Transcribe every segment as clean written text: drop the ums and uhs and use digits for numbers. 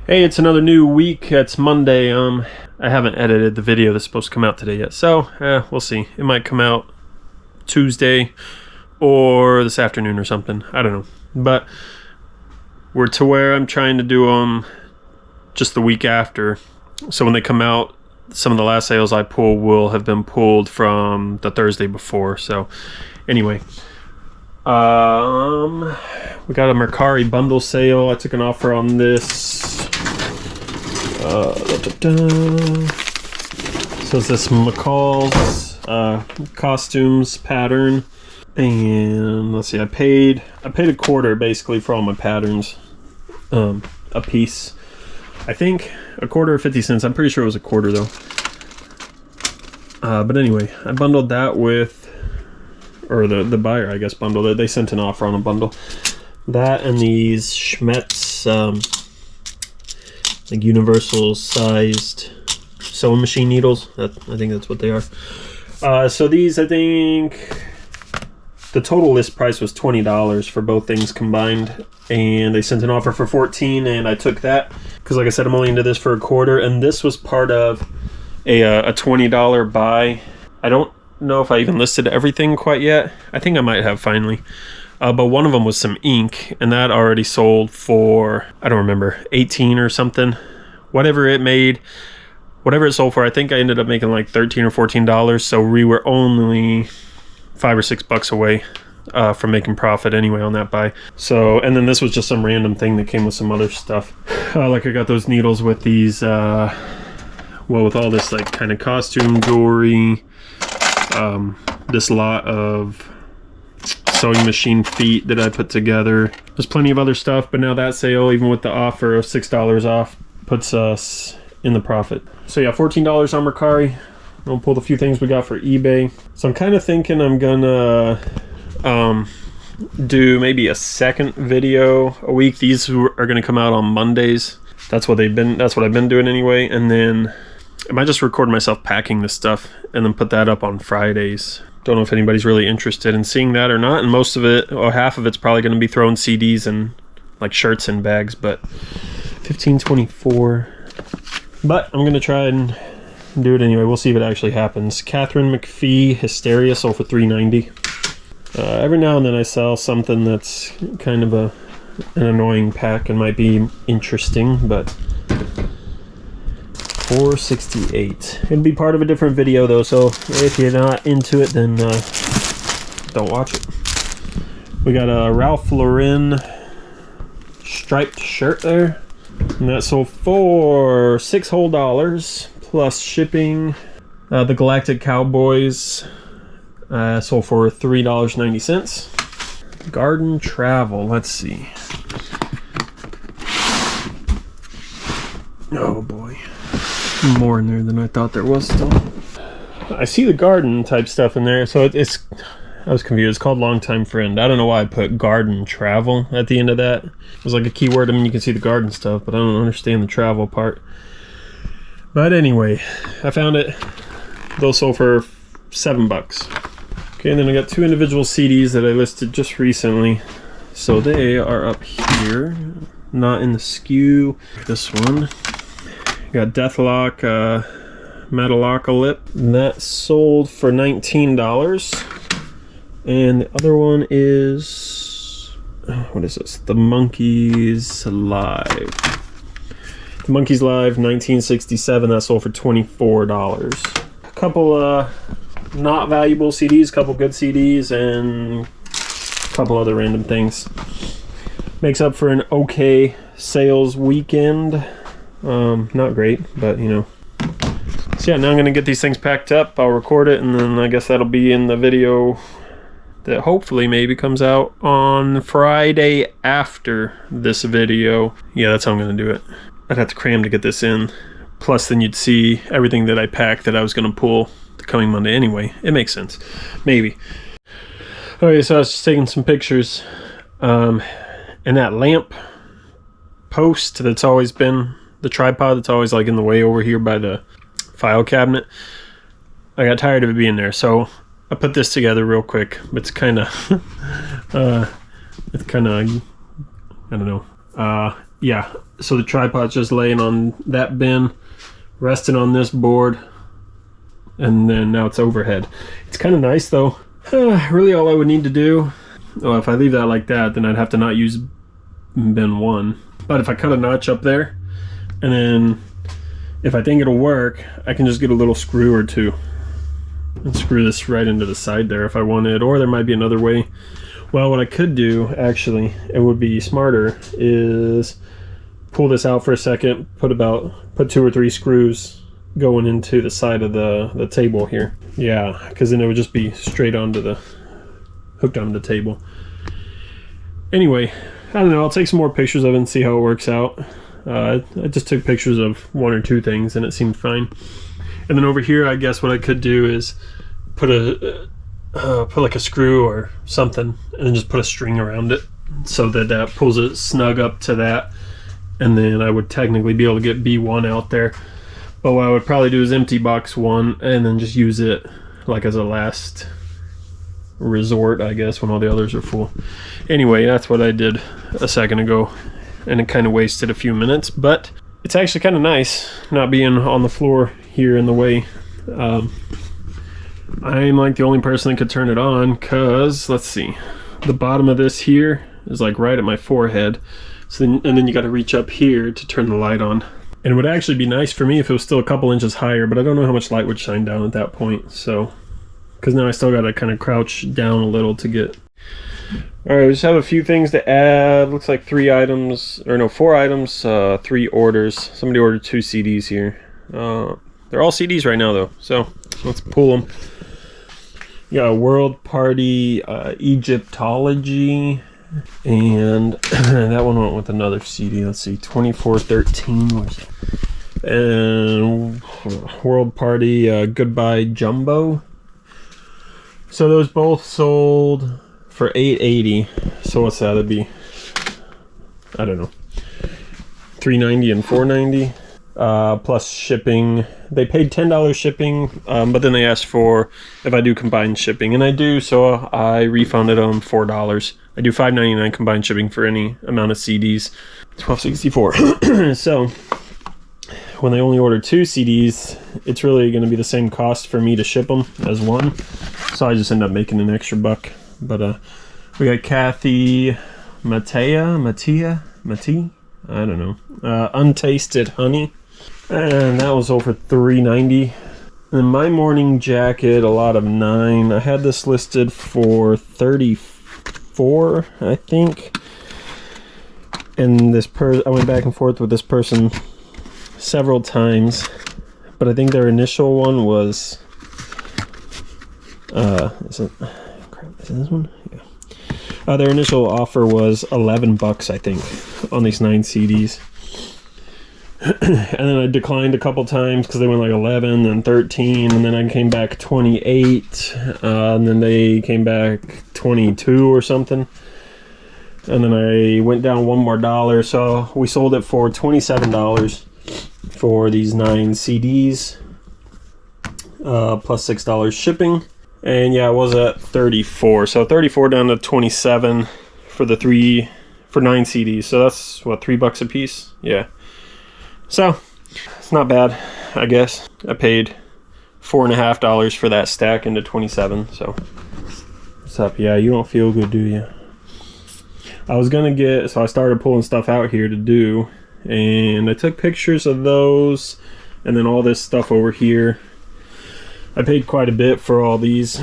Hey, it's another new week. It's Monday. I haven't edited the video that's supposed to come out today yet, so we'll see. It might come out Tuesday or this afternoon or something. I don't know. But we're to where I'm trying to do them just the week after. So when they come out, some of the last sales I pull will have been pulled from the Thursday before. So anyway, we got a Mercari bundle sale. I took an offer on this. So it's this McCall's costumes pattern, and let's see, I paid a quarter basically for all my patterns, a piece. I think a quarter or 50 cents. I'm pretty sure it was a quarter though. But anyway, I bundled that with, or the buyer I guess bundled it. They sent an offer on a bundle. That and these Schmetz like universal sized sewing machine needles. I think that's what they are. So these, I think the total list price was $20 for both things combined, and they sent an offer for $14, and I took that because, like I said, I'm only into this for a quarter, and this was part of a $20 buy. I don't know if I even listed everything quite yet. I think I might have finally. But one of them was some ink, and that already sold for, I don't remember, 18 or something. Whatever it made, whatever it sold for, I think I ended up making like $13 or $14. So we were only $5 or $6 away from making profit anyway on that buy. So, and then this was just some random thing that came with some other stuff. Like I got those needles with these, well, with all this like kind of costume jewelry, this lot of sewing machine feet that I put together. There's plenty of other stuff, but now that sale, even with the offer of $6 off, puts us in the profit. So yeah, $14 on Mercari. I'll pull the few things we got for eBay. So I'm kind of thinking I'm gonna do maybe a second video a week. These are gonna come out on Mondays. That's what I've been doing anyway. And then I might just record myself packing this stuff and then put that up on Fridays. Don't know if anybody's really interested in seeing that or not, and most of it, or half of it's probably going to be throwing CDs and like shirts in bags. But $15.24. But I'm going to try and do it anyway. We'll see if it actually happens. Catherine McPhee Hysteria sold for $3.90. Every now and then I sell something that's kind of an annoying pack and might be interesting, but $4.68. It'll be part of a different video though, so if you're not into it, then don't watch it. We got a Ralph Lauren striped shirt there, and that sold for $6 whole plus shipping. The Galactic Cowboys sold for $3.90. Garden Travel, let's see. Oh boy, more in there than I thought there was still. I see the garden type stuff in there, so it's I was confused. It's called Longtime Friend. I don't know why I put Garden Travel at the end of that. It was like a keyword. I mean, you can see the garden stuff, but I don't understand the travel part. But anyway, I found it. Those sold for $7. Okay, and then I got two individual CDs that I listed just recently, so they are up here, not in the SKU. This one got Deathlock Metalocalypse, and that sold for $19. And the other one is, what is this? The Monkeys Live. The Monkeys Live 1967, that sold for $24. A couple not valuable CDs, a couple good CDs, and a couple other random things. Makes up for an okay sales weekend. Not great, but you know. So yeah, now I'm gonna get these things packed up. I'll record it, and then I guess that'll be in the video that hopefully maybe comes out on Friday after this video. Yeah, that's how I'm gonna do it. I'd have to cram to get this in. Plus then you'd see everything that I packed that I was gonna pull the coming Monday anyway. It makes sense, maybe. Okay, so I was just taking some pictures. And that lamp post that's always been the tripod that's always like in the way over here by the file cabinet, I got tired of it being there, so I put this together real quick. It's kind of I don't know, yeah, so the tripod's just laying on that bin, resting on this board, and then now it's overhead. It's kind of nice though. Really all I would need to do, well, if I leave that like that, then I'd have to not use bin 1. But if I cut a notch up there, and then if I think it'll work, I can just get a little screw or two and screw this right into the side there if I wanted. Or there might be another way. Well, what I could do, actually, it would be smarter, is pull this out for a second, put 2 or 3 screws going into the side of the table here. Yeah, because then it would just be straight hooked onto the table. Anyway, I don't know, I'll take some more pictures of it and see how it works out. I just took pictures of 1 or 2 things and it seemed fine. And then over here, I guess what I could do is put like a screw or something and then just put a string around it so that pulls it snug up to that, and then I would technically be able to get B1 out there. But what I would probably do is empty box 1 and then just use it like as a last resort, I guess, when all the others are full. Anyway, that's what I did a second ago, and it kind of wasted a few minutes, but it's actually kind of nice not being on the floor here in the way. I'm like the only person that could turn it on, because let's see, the bottom of this here is like right at my forehead, so and then you got to reach up here to turn the light on. And it would actually be nice for me if it was still a couple inches higher, but I don't know how much light would shine down at that point, so because now I still got to kind of crouch down a little to get. All right, we just have a few things to add. Looks like 4 items, 3 orders. Somebody ordered 2 CDs here. They're all CDs right now though, so let's pull them. You got World Party Egyptology, and that one went with another CD. Let's see, 2413. And World Party Goodbye Jumbo. So those both sold for $8.80. So what's that? It'd be, I don't know, $3.90 and $4.90 plus shipping. They paid $10 shipping, but then they asked for if I do combined shipping, and I do, so I refunded them $4. I do $5.99 combined shipping for any amount of CDs. $12.64. So when they only order 2 CDs, it's really going to be the same cost for me to ship them as one. So I just end up making an extra buck. But we got Kathy Matei, I don't know. Untasted Honey, and that was over $3.90. And my morning jacket, a lot of 9. I had this listed for $34, I think. And I went back and forth with this person several times, but I think their initial one was is it this one? Yeah. Their initial offer was $11, I think, on these 9 CDs. And then I declined a couple times because they went like 11 and 13, and then I came back 28, and then they came back 22 or something. And then I went down $1 more, so we sold it for $27 for these 9 CDs, plus $6 shipping. And yeah, it was at 34. So 34 down to 27 for 9 CDs. So that's what, $3 a piece? Yeah. So it's not bad, I guess. I paid $4.50 for that stack into 27. So what's up? Yeah, you don't feel good, do you? So I started pulling stuff out here to do, and I took pictures of those, and then all this stuff over here. I paid quite a bit for all these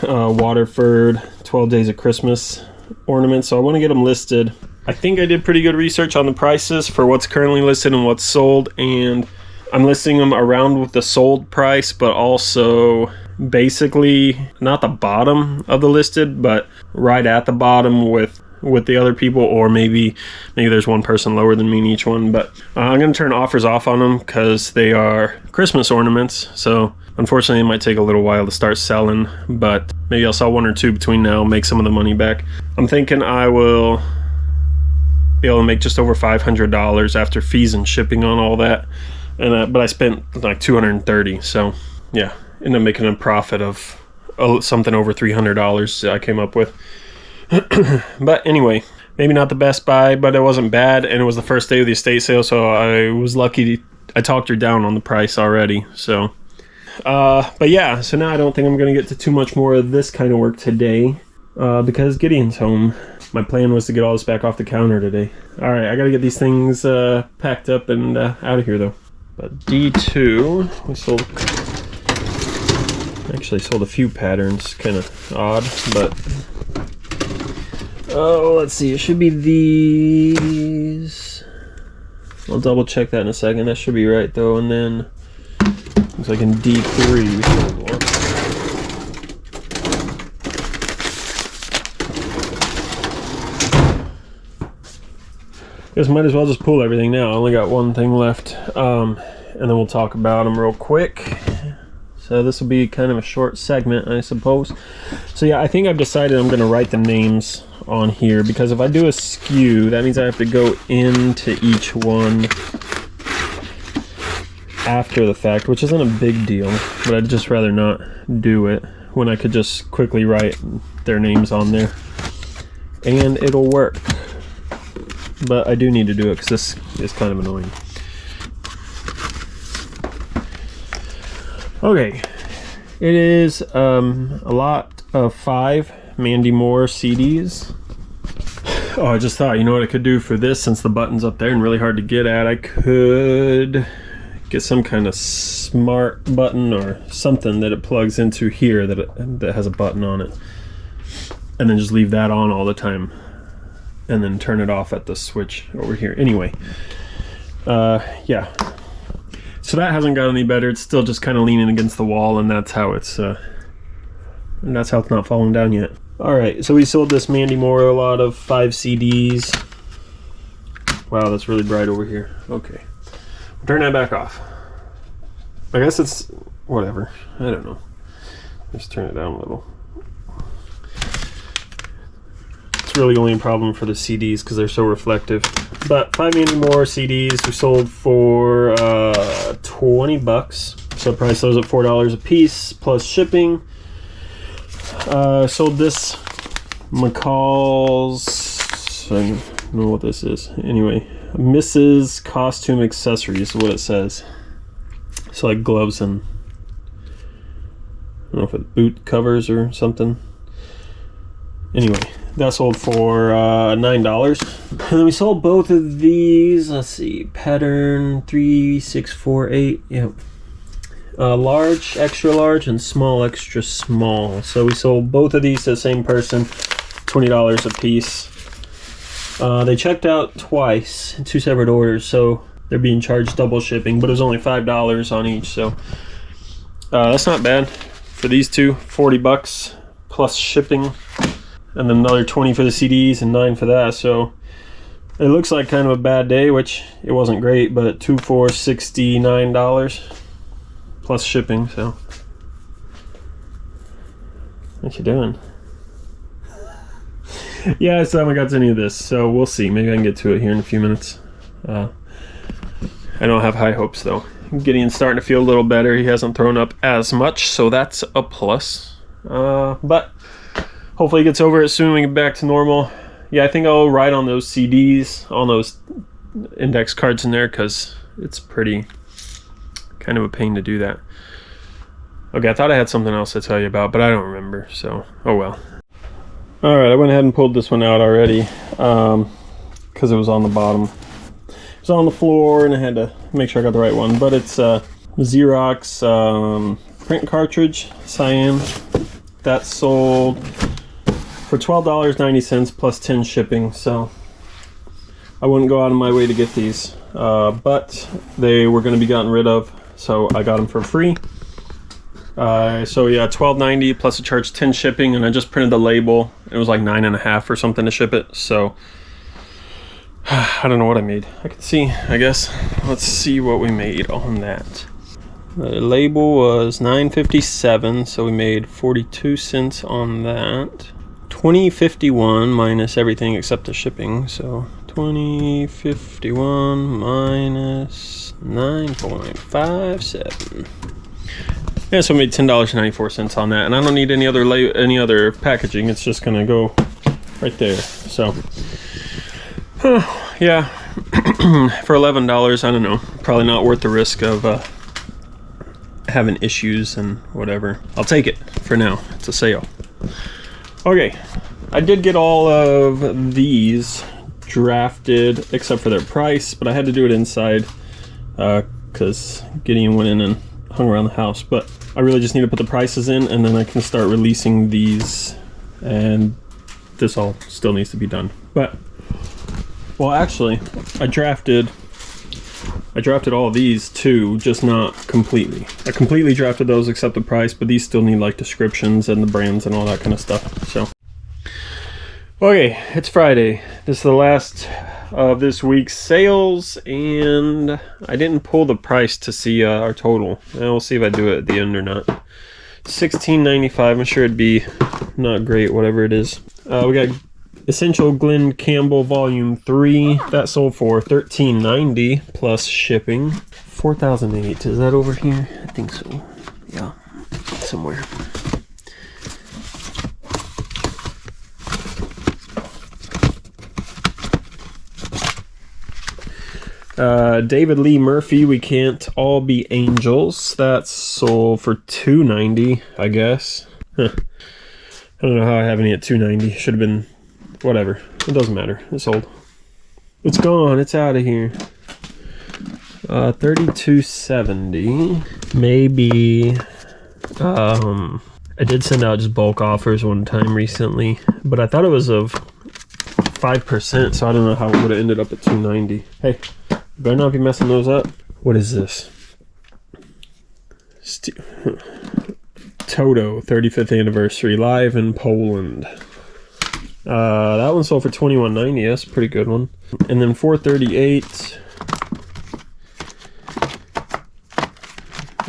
Waterford 12 Days of Christmas ornaments, so I want to get them listed. I think I did pretty good research on the prices for what's currently listed and what's sold, and I'm listing them around with the sold price, but also basically not the bottom of the listed, but right at the bottom with the other people, or maybe there's one person lower than me in each one. But I'm going to turn offers off on them because they are Christmas ornaments, so unfortunately it might take a little while to start selling, but maybe I'll sell 1 or 2 between now and make some of the money back. I'm thinking I will be able to make just over $500 after fees and shipping on all that, and but I spent like $230, so yeah, ended up making a profit of something over $300 I came up with. But anyway, Maybe not the best buy, but it wasn't bad, and it was the first day of the estate sale, so I was lucky. I talked her down on the price already, so. But yeah, so now I don't think I'm going to get to too much more of this kind of work today, because Gideon's home. My plan was to get all this back off the counter today. Alright, I got to get these things packed up and out of here, though. But D2, we sold... Actually sold a few patterns, kind of odd, but... Oh, let's see, it should be these. I'll double check that in a second. That should be right though. And then looks like in D3 we sold one. Guess might as well just pull everything now. I only got one thing left, and then we'll talk about them real quick. So this will be kind of a short segment, I suppose. So yeah, I think I've decided I'm going to write the names on here, because if I do a SKU, that means I have to go into each one after the fact, which isn't a big deal, but I'd just rather not do it when I could just quickly write their names on there and it'll work. But I do need to do it because this is kind of annoying. Okay, it is a lot of 5 Mandy Moore CDs. Oh, I just thought, you know what I could do for this, since the button's up there and really hard to get at, I could get some kind of smart button or something that it plugs into here that has a button on it, and then just leave that on all the time and then turn it off at the switch over here. Anyway, yeah, so that hasn't got any better. It's still just kind of leaning against the wall, and that's how it's not falling down yet. Alright, so we sold this Mandy Moore, a lot of 5 CDs. Wow, that's really bright over here. Okay. We'll turn that back off. I guess it's... whatever. I don't know. Just turn it down a little. It's really only a problem for the CDs because they're so reflective. But 5 Mandy Moore CDs we sold for 20 bucks. So I priced those at $4 a piece plus shipping. Sold this McCall's, I don't know what this is. Anyway, Mrs. Costume Accessories is what it says. So like gloves and I don't know if it's boot covers or something. Anyway, that sold for $9. And then we sold both of these. Let's see, pattern 3648. Yep. Large, extra large, and small, extra small. So we sold both of these to the same person, $20 a piece. They checked out twice in 2 separate orders, so they're being charged double shipping, but it was only $5 on each, so that's not bad. For these two, 40 bucks plus shipping, and then another 20 for the CDs and 9 for that, so it looks like kind of a bad day, which it wasn't great, but 2 for $69. Plus shipping, so. What you doing? Yeah, I still haven't got to any of this, so we'll see. Maybe I can get to it here in a few minutes. I don't have high hopes, though. Gideon's starting to feel a little better. He hasn't thrown up as much, so that's a plus. But hopefully he gets over it soon. We get back to normal. Yeah, I think I'll write on those CDs, on those index cards in there, because it's pretty... kind of a pain to do that. Okay, I thought I had something else to tell you about, but I don't remember, so oh well. Alright, I went ahead and pulled this one out already because it was on the bottom. It was on the floor and I had to make sure I got the right one, but it's Xerox print cartridge, cyan. That sold for $12.90 plus 10 shipping, so I wouldn't go out of my way to get these, but they were going to be gotten rid of, so I got them for free. So yeah, $12.90 plus a charge 10 shipping, and I just printed the label. It was like $9.50 or something to ship it, so I don't know what I made. I can see, I guess. Let's see what we made on that. The label was $9.57, so we made 42 cents on that. $20.51 minus everything except the shipping, so $20.51 minus 9.57. Yeah, so I made $10.94 on that, and I don't need any other packaging. It's just gonna go right there. So Yeah, for $11, I don't know. Probably not worth the risk of having issues and whatever. I'll take it for now. It's a sale. Okay, I did get all of these drafted except for their price, but I had to do it inside because Gideon went in and hung around the house. But I really just need to put the prices in, and then I can start releasing these, and this all still needs to be done. But well, actually, I drafted all of these too, just not completely. I completely drafted those except the price, but these still need like descriptions and the brands and all that kind of stuff. So okay, it's Friday. This is the last of this week's sales, and I didn't pull the price to see our total. And we'll see if I do it at the end or not. $16.95. I'm sure it'd be not great, whatever it is. We got Essential Glen Campbell Volume 3. That sold for $13.90 plus shipping. 4008. Is that over here? I think so. Yeah, somewhere. David Lee Murphy, We Can't All Be Angels. That sold for $2.90, I guess. Huh. I don't know how I have any at $2.90. Should have been whatever. It doesn't matter. It's sold. It's gone. It's out of here. $32.70. Maybe. I did send out just bulk offers one time recently, but I thought it was of 5%, so I don't know how it would have ended up at $2.90. Hey, you better not be messing those up. What is this? Toto 35th anniversary live in Poland. That one sold for $21.90. That's a pretty good one. And then 438.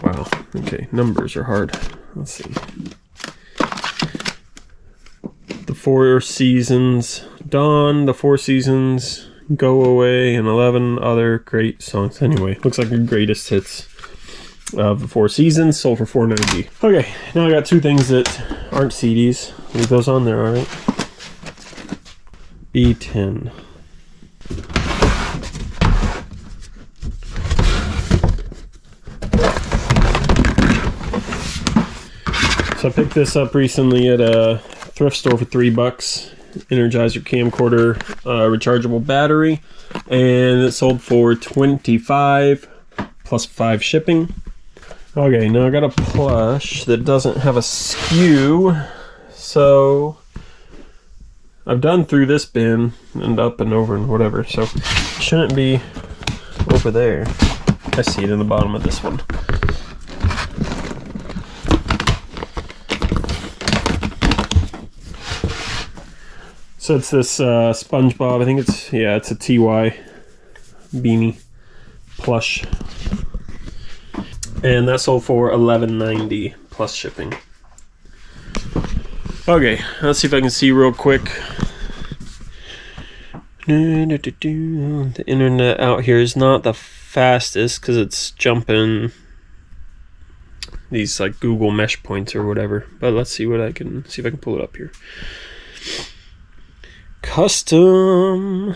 Wow. Okay, numbers are hard. Let's see. The Four Seasons Dawn, The Four Seasons Go Away, and 11 other great songs. Anyway, looks like the greatest hits of the Four Seasons, sold for $4.90. Okay, now I got two things that aren't CDs. Leave those on there, alright? B10. So I picked this up recently at a thrift store for $3. Energizer camcorder, rechargeable battery, and it sold for $25 plus 5 shipping. Okay, now I got a plush that doesn't have a SKU, so I've done through this bin and up and over and whatever, so it shouldn't be over there. I see it in the bottom of this one. So it's this SpongeBob, I think it's a TY beanie plush. And that sold for $11.90 plus shipping. Okay, let's see if I can see real quick. The internet out here is not the fastest because it's jumping these like Google mesh points or whatever. But let's see what I can see if I can pull it up here. Custom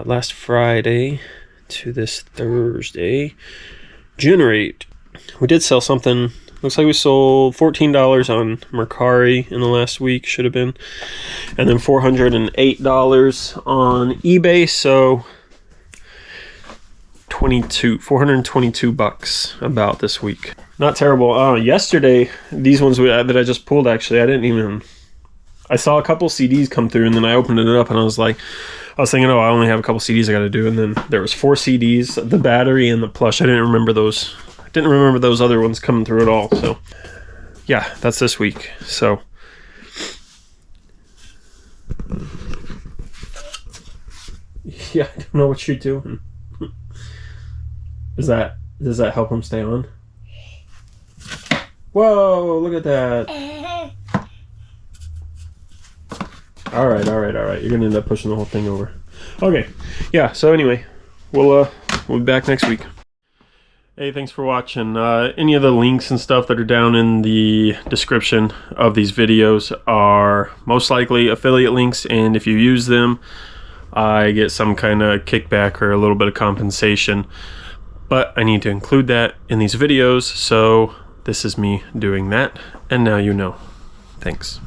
last Friday to this Thursday. Generate. We did sell something. Looks like we sold $14 on Mercari in the last week, should have been, and then $408 on eBay. So $422 about this week. Not terrible. Yesterday, these ones that I just pulled, actually, I saw a couple CDs come through, and then I opened it up, and I was thinking, oh, I only have a couple CDs I got to do, and then there was 4 CDs, the battery and the plush. I didn't remember those. I didn't remember those other ones coming through at all. So, yeah, that's this week. So, yeah, I don't know what you're doing. Does that help him stay on? Whoa! Look at that. All right. You're gonna end up pushing the whole thing over. Okay, yeah. So anyway, we'll be back next week. Hey, thanks for watching. Any of the links and stuff that are down in the description of these videos are most likely affiliate links, and if you use them, I get some kind of kickback or a little bit of compensation. But I need to include that in these videos, so this is me doing that, and now you know. Thanks.